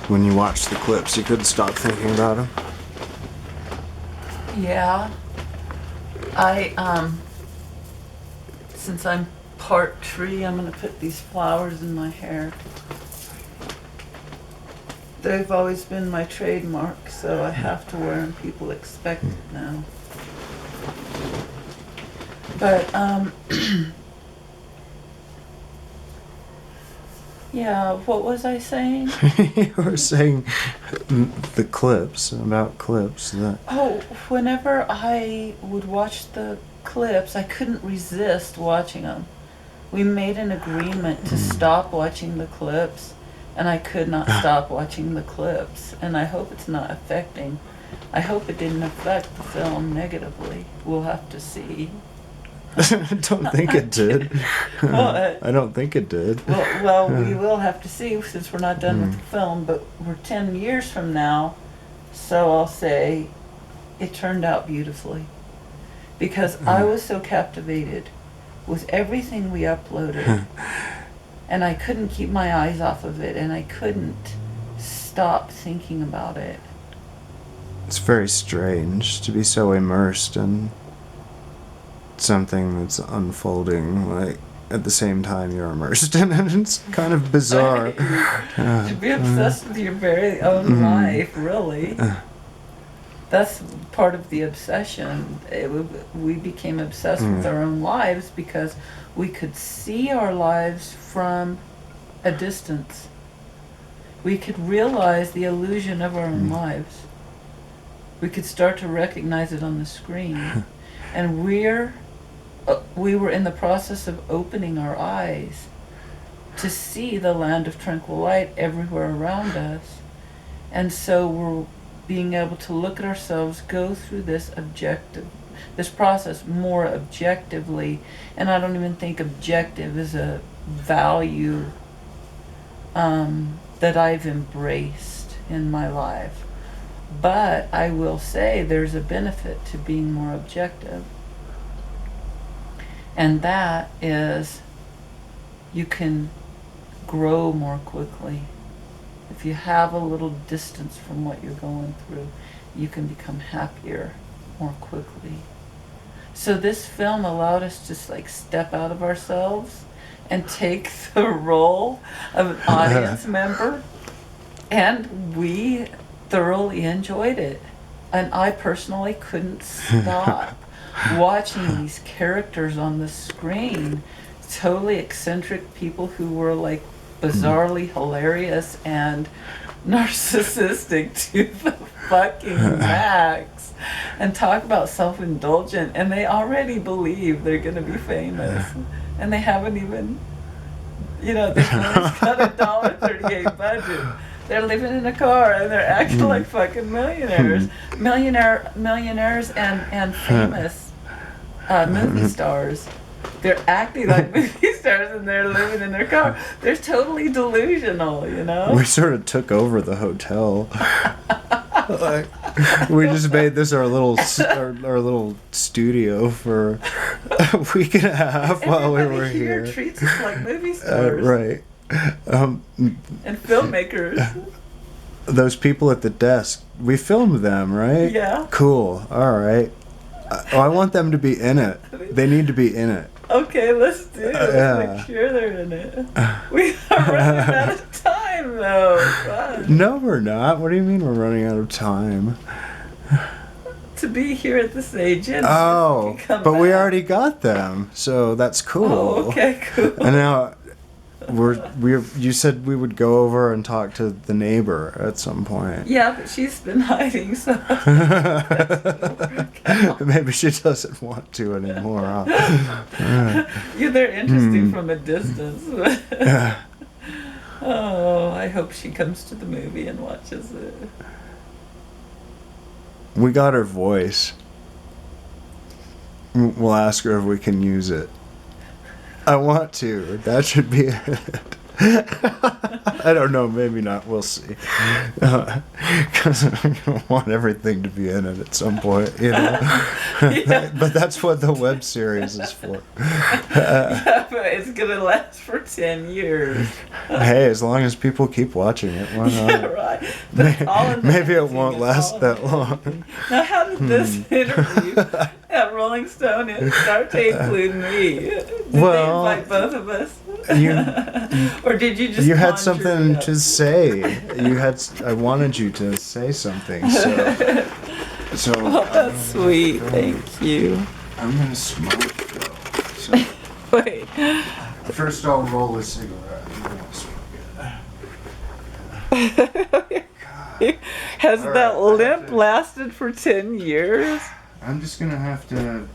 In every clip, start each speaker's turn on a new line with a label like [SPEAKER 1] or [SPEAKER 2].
[SPEAKER 1] when you watched the clips, you couldn't stop thinking about him?
[SPEAKER 2] Yeah. Since I'm part tree, I'm gonna put these flowers in my hair. They've always been my trademark, so I have to wear them. People expect it now. But, yeah, what was I saying?
[SPEAKER 1] You were saying the clips, about clips.
[SPEAKER 2] Oh, whenever I would watch the clips, I couldn't resist watching them. We made an agreement to stop watching the clips, and I could not stop watching the clips. And I hope it's not affecting. I hope it didn't affect the film negatively. We'll have to see.
[SPEAKER 1] I don't think it did.
[SPEAKER 2] What?
[SPEAKER 1] I don't think it did.
[SPEAKER 2] Well, we will have to see since we're not done with the film, but we're 10 years from now, so I'll say it turned out beautifully. Because I was so captivated with everything we uploaded, and I couldn't keep my eyes off of it, and I couldn't stop thinking about it.
[SPEAKER 1] It's very strange to be so immersed in something that's unfolding, like, at the same time you're immersed in it. It's kind of bizarre.
[SPEAKER 2] To be obsessed with your very own life, really. That's part of the obsession. We became obsessed with our own lives because we could see our lives from a distance. We could realize the illusion of our own lives. We could start to recognize it on the screen. And we were in the process of opening our eyes to see the land of tranquil light everywhere around us. And so we're being able to look at ourselves, go through this process more objectively. And I don't even think objective is a value that I've embraced in my life. But I will say there's a benefit to being more objective. And that is you can grow more quickly. If you have a little distance from what you're going through, you can become happier more quickly. So this film allowed us to like step out of ourselves and take the role of an audience member, and we thoroughly enjoyed it. And I personally couldn't stop watching these characters on the screen, totally eccentric people who were like bizarrely hilarious and narcissistic to the fucking max, and talk about self-indulgent, and they already believe they're gonna be famous, and they haven't even, they've only got $1.38 budget. They're living in a car and they're acting like fucking millionaires, millionaires and famous movie stars. They're acting like movie stars and they're living in their car. They're totally delusional,
[SPEAKER 1] We sort of took over the hotel. Like, we just made this our little studio for a week and a half while we were here.
[SPEAKER 2] Treats us like movie stars.
[SPEAKER 1] Right.
[SPEAKER 2] And filmmakers.
[SPEAKER 1] Those people at the desk, we filmed them, right?
[SPEAKER 2] Yeah.
[SPEAKER 1] Cool. All right. I want them to be in it. They need to be in it.
[SPEAKER 2] Okay, let's do it. Let's make sure they're in it. We are running out of time, though. God.
[SPEAKER 1] No, we're not. What do you mean we're running out of time?
[SPEAKER 2] To be here at this age.
[SPEAKER 1] Oh, but we already got them, so that's cool.
[SPEAKER 2] Oh, okay, cool.
[SPEAKER 1] And now you said we would go over and talk to the neighbor at some point.
[SPEAKER 2] Yeah, but she's been hiding, so
[SPEAKER 1] maybe she doesn't want to anymore.
[SPEAKER 2] They're interesting from a distance. Oh, I hope she comes to the movie and watches it.
[SPEAKER 1] We got her voice. We'll ask her if we can use it. I want to. That should be it. I don't know. Maybe not. We'll see. Because I want everything to be in it at some point, you know.
[SPEAKER 2] Yeah.
[SPEAKER 1] But that's what the web series is for.
[SPEAKER 2] Yeah, but it's gonna last for 10 years.
[SPEAKER 1] Hey, as long as people keep watching it, why not?
[SPEAKER 2] Yeah, right. But it's all in the
[SPEAKER 1] Maybe it
[SPEAKER 2] editing,
[SPEAKER 1] won't
[SPEAKER 2] it's
[SPEAKER 1] last
[SPEAKER 2] all in
[SPEAKER 1] that
[SPEAKER 2] the
[SPEAKER 1] long.
[SPEAKER 2] editing. Now, how did this interview at Rolling Stone start to include me? Did
[SPEAKER 1] Well,
[SPEAKER 2] they invite both of us? Or did you just
[SPEAKER 1] You had
[SPEAKER 2] conjure
[SPEAKER 1] something
[SPEAKER 2] it up?
[SPEAKER 1] to say. I wanted you to say something. So
[SPEAKER 2] Oh, that's sweet. Thank you.
[SPEAKER 1] I'm gonna smoke though. So
[SPEAKER 2] Wait.
[SPEAKER 1] first I'll roll a cigarette. And then I'll smoke it.
[SPEAKER 2] Has
[SPEAKER 1] All
[SPEAKER 2] that
[SPEAKER 1] right, I have
[SPEAKER 2] limp
[SPEAKER 1] to-
[SPEAKER 2] lasted for 10 years?
[SPEAKER 1] I'm just gonna have to.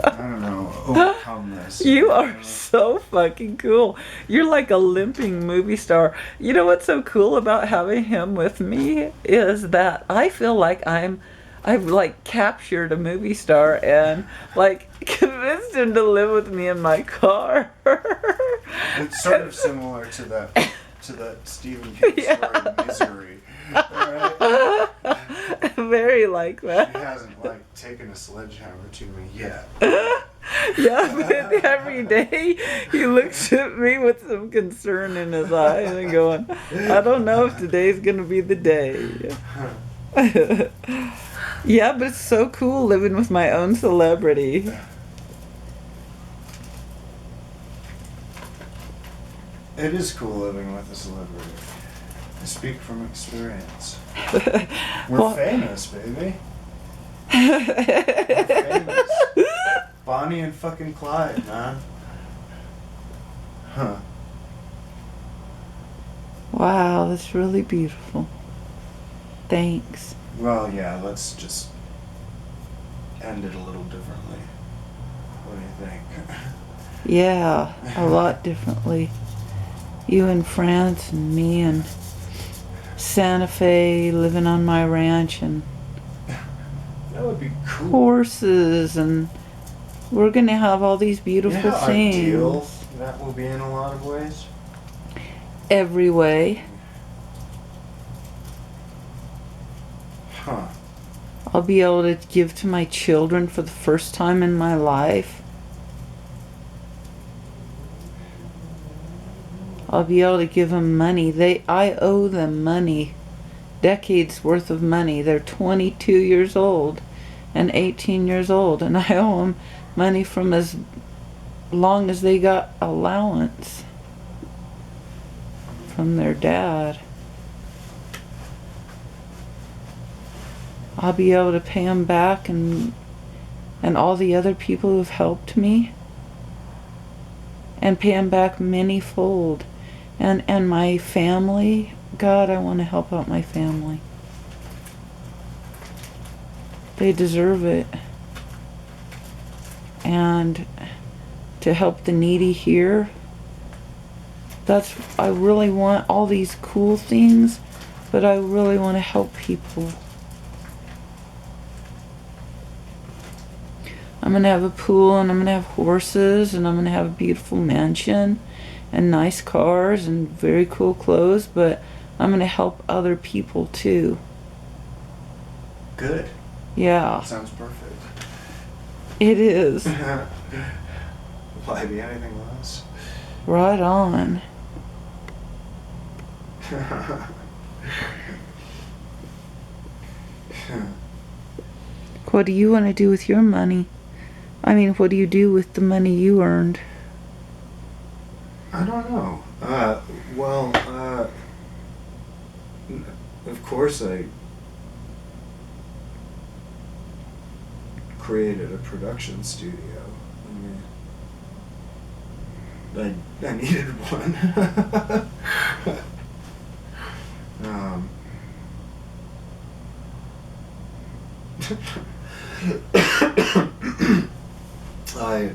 [SPEAKER 1] I don't know. Overcome this.
[SPEAKER 2] You are so fucking cool. You're like a limping movie star. You know what's so cool about having him with me is that I feel like I've like captured a movie star and like convinced him to live with me in my car.
[SPEAKER 1] It's sort of similar to that Stephen King story, Misery. Right?
[SPEAKER 2] Very like
[SPEAKER 1] He
[SPEAKER 2] that.
[SPEAKER 1] hasn't like taken a sledgehammer to me yet.
[SPEAKER 2] Yeah, but every day he looks at me with some concern in his eyes and going, I don't know if today's gonna be the day. Yeah, but it's so cool living with my own celebrity.
[SPEAKER 1] It is cool living with a celebrity. I speak from experience. We're
[SPEAKER 2] Well-
[SPEAKER 1] famous, baby. We're famous. Bonnie and fucking Clyde, man. Huh.
[SPEAKER 2] Wow, that's really beautiful. Thanks.
[SPEAKER 1] Well, yeah, let's just end it a little differently. What do you think?
[SPEAKER 2] Yeah, a lot differently. You in France and me in Santa Fe living on my ranch and
[SPEAKER 1] That would be cool.
[SPEAKER 2] horses and we're gonna have all these beautiful
[SPEAKER 1] You know how
[SPEAKER 2] things.
[SPEAKER 1] ideal that will be in a lot of ways?
[SPEAKER 2] Every way.
[SPEAKER 1] Huh.
[SPEAKER 2] I'll be able to give to my children for the first time in my life. I'll be able to give them money. I owe them money. Decades worth of money. They're 22 years old and 18 years old, and I owe them money from as long as they got allowance from their dad. I'll be able to pay them back and all the other people who've helped me and pay them back many-fold. And my family, God, I want to help out my family. They deserve it. And to help the needy here, I really want all these cool things, but I really want to help people. I'm gonna have a pool and I'm gonna have horses and I'm gonna have a beautiful mansion and nice cars and very cool clothes, but I'm gonna help other people too.
[SPEAKER 1] Good.
[SPEAKER 2] Yeah,
[SPEAKER 1] Sounds perfect.
[SPEAKER 2] it is.
[SPEAKER 1] Will I be anything less?
[SPEAKER 2] Right on. What do you want to do with your money? I mean, what do you do with the money you earned?
[SPEAKER 1] I don't know. Of course I created a production studio. I mean, I needed one. I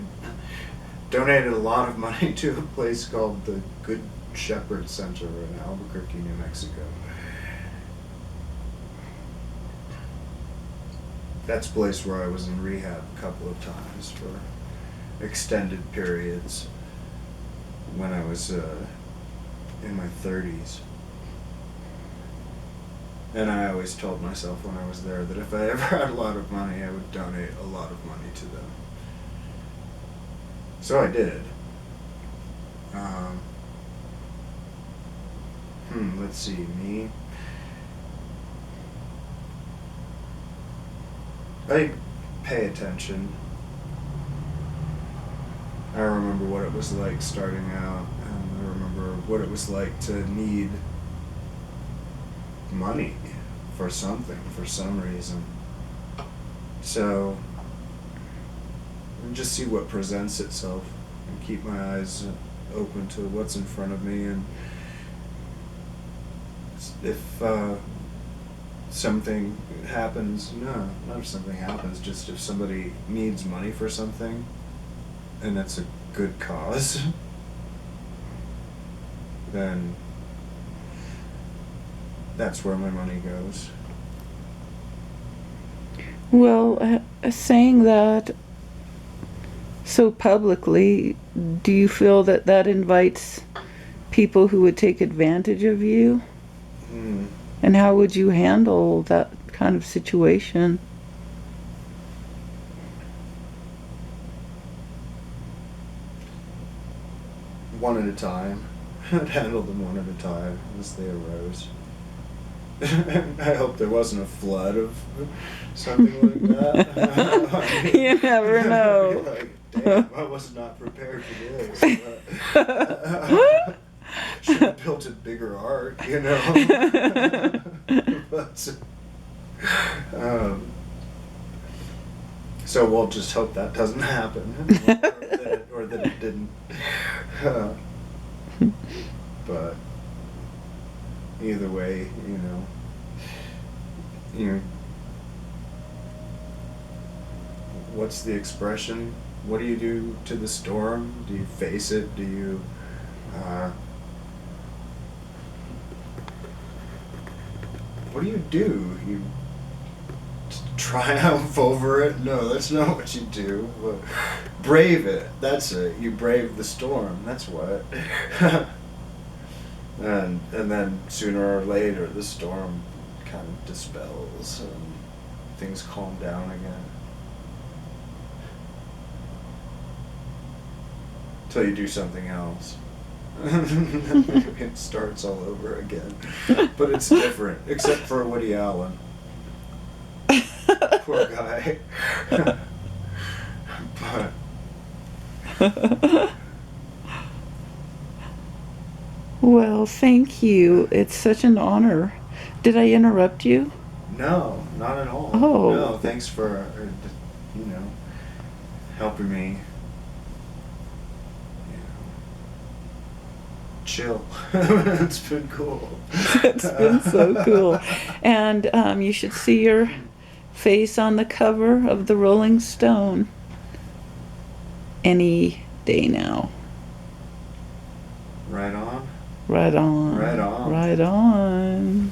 [SPEAKER 1] donated a lot of money to a place called the Good Shepherd Center in Albuquerque, New Mexico. That's a place where I was in rehab a couple of times for extended periods when I was in my 30s. And I always told myself when I was there that if I ever had a lot of money, I would donate a lot of money to them. So I did. Let's see, me. I pay attention. I remember what it was like starting out, and I remember what it was like to need money for something, for some reason. So, just see what presents itself and keep my eyes open to what's in front of me, and if something happens, no, not if something happens, just if somebody needs money for something, and it's a good cause, then that's where my money goes.
[SPEAKER 2] Well, saying that so publicly, do you feel that that invites people who would take advantage of you? And how would you handle that kind of situation?
[SPEAKER 1] One at a time. I'd handle them one at a time as they arose. I hope there wasn't a flood of something like that.
[SPEAKER 2] You never know.
[SPEAKER 1] Like, damn, I was not prepared for this. Should have built a bigger ark, you know. But, so we'll just hope that doesn't happen, or that it didn't. But either way, what's the expression? What do you do to the storm? Do you face it? Do you what do? You triumph over it? No, that's not what you do. But brave it. That's it. You brave the storm. That's what. And then sooner or later the storm kind of dispels and things calm down again. Till you do something else. It starts all over again. But it's different, except for Woody Allen. Poor guy. But
[SPEAKER 2] Well, thank you. It's such an honor. Did I interrupt you?
[SPEAKER 1] no, not at all.
[SPEAKER 2] Oh.
[SPEAKER 1] No, thanks for helping me chill. It's been cool.
[SPEAKER 2] It's been so cool. And you should see your face on the cover of the Rolling Stone any day now.
[SPEAKER 1] Right on.
[SPEAKER 2] Right on.
[SPEAKER 1] Right on.
[SPEAKER 2] Right on.